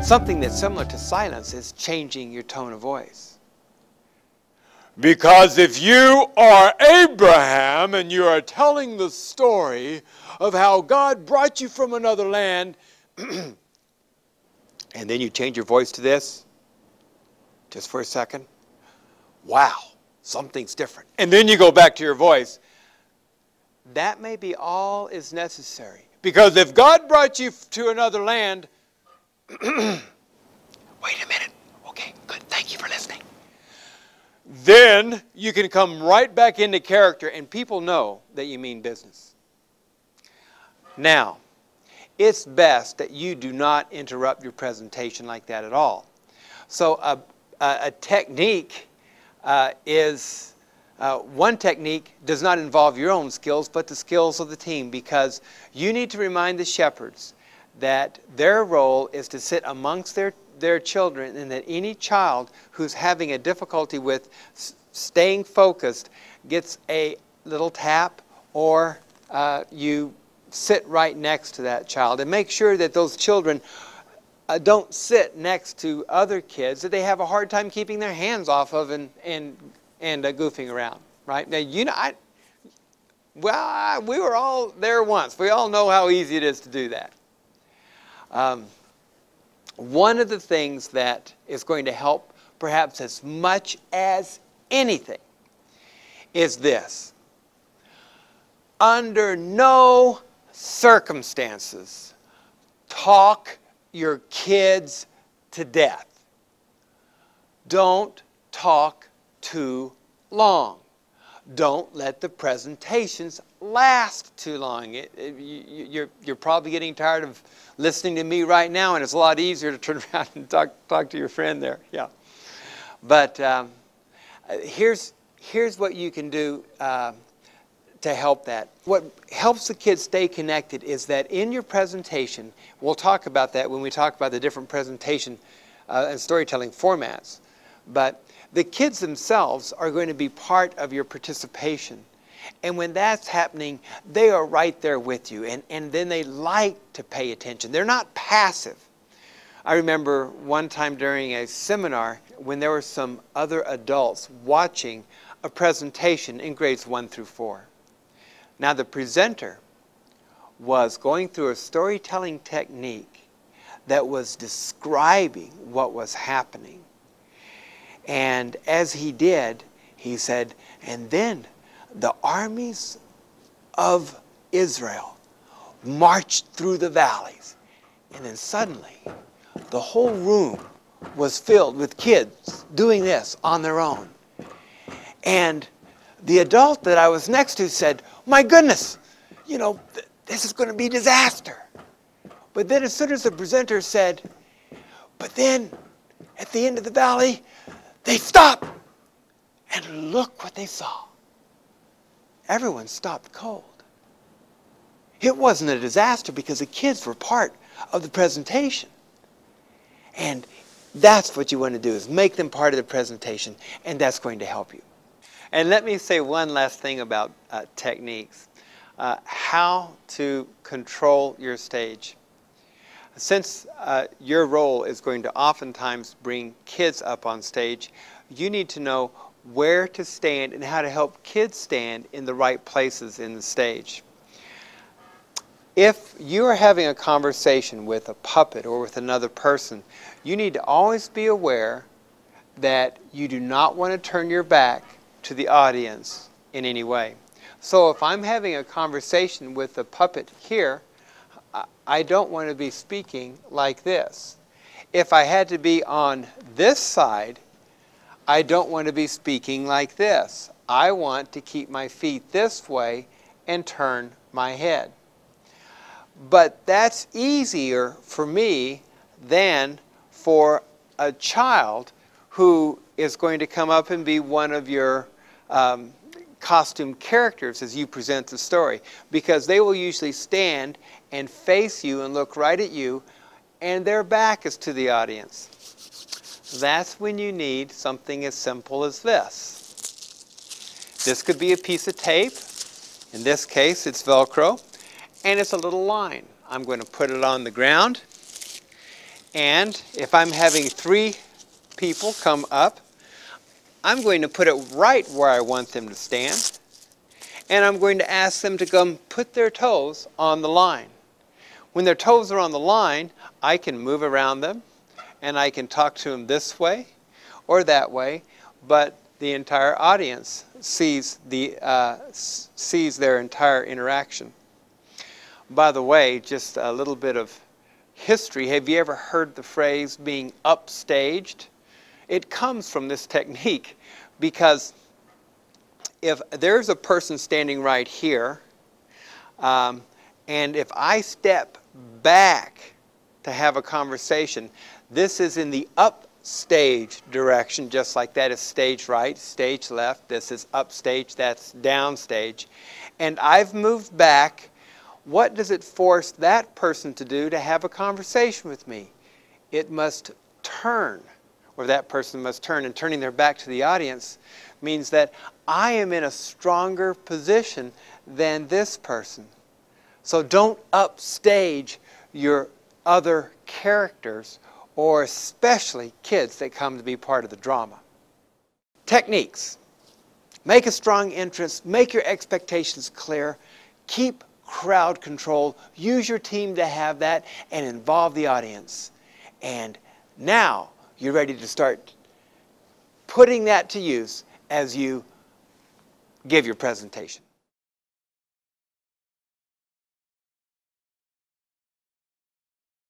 Something that's similar to silence is changing your tone of voice. Because if you are Abraham and you are telling the story of how God brought you from another land, and then you change your voice to this, just for a second, wow, something's different. and then you go back to your voice. That may be all is necessary. Because if God brought you to another land, wait a minute. Okay, good. Thank you for listening. then you can come right back into character And people know that you mean business. Now, it's best that you do not interrupt your presentation like that at all. So a technique is, one technique does not involve your own skills, but the skills of the team, because you need to remind the shepherds that their role is to sit amongst their children, and that any child who's having a difficulty with staying focused gets a little tap, or you sit right next to that child, and make sure that those children don't sit next to other kids that they have a hard time keeping their hands off of and goofing around, right? Now, you know, we were all there once. We all know how easy it is to do that. One of the things that is going to help perhaps as much as anything is this. Under no circumstances talk your kids to death. Don't talk too long. Don't let the presentations last too long. You're probably getting tired of listening to me right now, and it's a lot easier to turn around and talk to your friend there. Yeah. But here's what you can do to help that. What helps the kids stay connected is that in your presentation, we'll talk about that when we talk about the different presentation and storytelling formats, but the kids themselves are going to be part of your participation. And when that's happening, they are right there with you, and then they like to pay attention. They're not passive. I remember one time during a seminar when there were some other adults watching a presentation in grades 1 through 4. Now the presenter was going through a storytelling technique that was describing what was happening. And as he did, he said, and then the armies of Israel marched through the valleys. And then suddenly, the whole room was filled with kids doing this on their own. And the adult that I was next to said, my goodness, you know, this is going to be disaster. But then as soon as the presenter said, but then at the end of the valley, they stopped. And look what they saw. Everyone stopped cold. It wasn't a disaster because the kids were part of the presentation. And that's what you want to do, is make them part of the presentation, and that's going to help you. And let me say one last thing about techniques. How to control your stage. Since your role is going to oftentimes bring kids up on stage, you need to know where to stand and how to help kids stand in the right places in the stage. If you are having a conversation with a puppet or with another person, you need to always be aware that you do not want to turn your back to the audience in any way. So if I'm having a conversation with a puppet here, I don't want to be speaking like this. If I had to be on this side, I don't want to be speaking like this. I want to keep my feet this way and turn my head. But that's easier for me than for a child who is going to come up and be one of your costume characters as you present the story, because they will usually stand and face you and look right at you, and their back is to the audience. That's when you need something as simple as this. This could be a piece of tape. In this case, it's Velcro, and it's a little line. I'm going to put it on the ground, And if I'm having 3 people come up, I'm going to put it right where I want them to stand. And I'm going to ask them to come put their toes on the line. When their toes are on the line, I can move around them and I can talk to them this way or that way, but the entire audience sees their entire interaction. By the way, just a little bit of history. Have you ever heard the phrase being upstaged? It comes from this technique, because if there's a person standing right here, and if I step back to have a conversation, this is in the upstage direction, just like that is stage right, stage left. This is upstage, that's downstage. And I've moved back. What does it force that person to do to have a conversation with me? It must turn, or that person must turn, and turning their back to the audience means that I am in a stronger position than this person. So don't upstage your other characters, or especially kids that come to be part of the drama. Techniques. Make a strong entrance, make your expectations clear, keep crowd control, use your team to have that, and involve the audience. And now you're ready to start putting that to use as you give your presentation.